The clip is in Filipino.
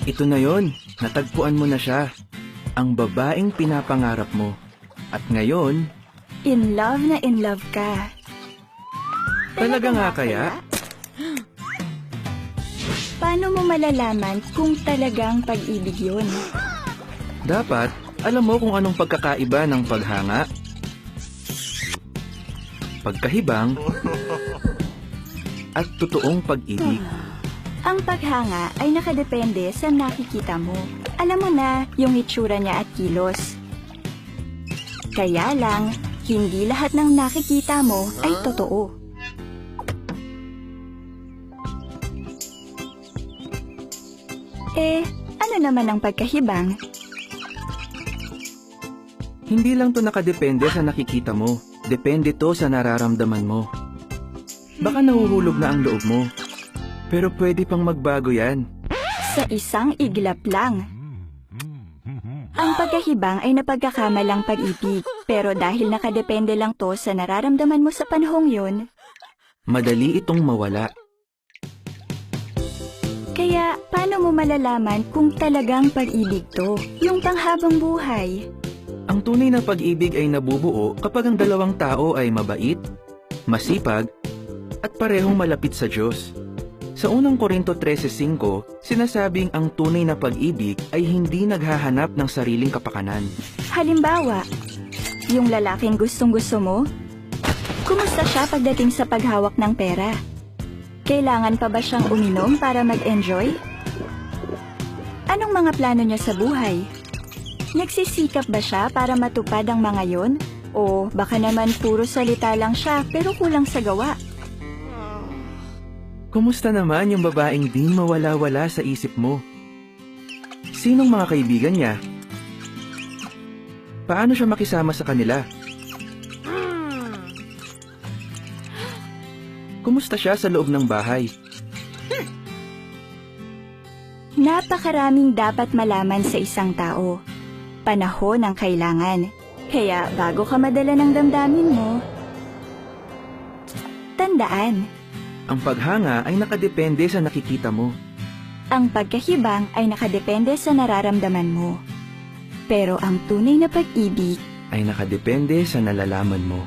Ito na yon, natagpuan mo na siya. Ang babaeng pinapangarap mo. At ngayon, In love ka. talaga nga kaya? Paano mo malalaman kung talagang pag-ibig yun? Dapat, alam mo kung anong pagkakaiba ng paghanga, pagkahibang, at totoong pag-ibig. Ang paghanga ay nakadepende sa nakikita mo. Alam mo na yung itsura niya at kilos. Kaya lang, hindi lahat ng nakikita mo ay totoo. Ano naman ang pagkahibang? Hindi lang to nakadepende sa nakikita mo. Depende to sa nararamdaman mo. Baka nahuhulog na ang loob mo. Pero pwede pang magbago yan. Sa isang iglap lang. Ang pagkahibang ay napagkakamalang pag-ibig, pero dahil nakadepende lang to sa nararamdaman mo sa panahong yun, Madali itong mawala. kaya paano mo malalaman kung talagang pag-ibig to, yung panghabang buhay? Ang tunay na pag-ibig ay nabubuo kapag ang dalawang tao ay mabait, masipag, at parehong malapit sa Diyos. Sa unang Korinto 13:5, sinasabing ang tunay na pag-ibig ay hindi naghahanap ng sariling kapakanan. Halimbawa, yung lalaking gustong-gusto mo, kumusta siya pagdating sa paghawak ng pera? Kailangan pa ba siyang uminom para mag-enjoy? Anong mga plano niya sa buhay? Nagsisikap ba siya para matupad ang mga yon? O baka naman puro salita lang siya pero kulang sa gawa? Kumusta naman yung babaeng di mawala-wala sa isip mo? Sinong mga kaibigan niya? Paano siya makisama sa kanila? Kumusta siya sa loob ng bahay? Napakaraming dapat malaman sa isang tao. Panahon ang kailangan. Kaya bago ka madala ng damdamin mo, tandaan, Ang paghanga ay nakadepende sa nakikita mo. ang pagkahibang ay nakadepende sa nararamdaman mo. Pero ang tunay na pag-ibig Ay nakadepende sa nalalaman mo.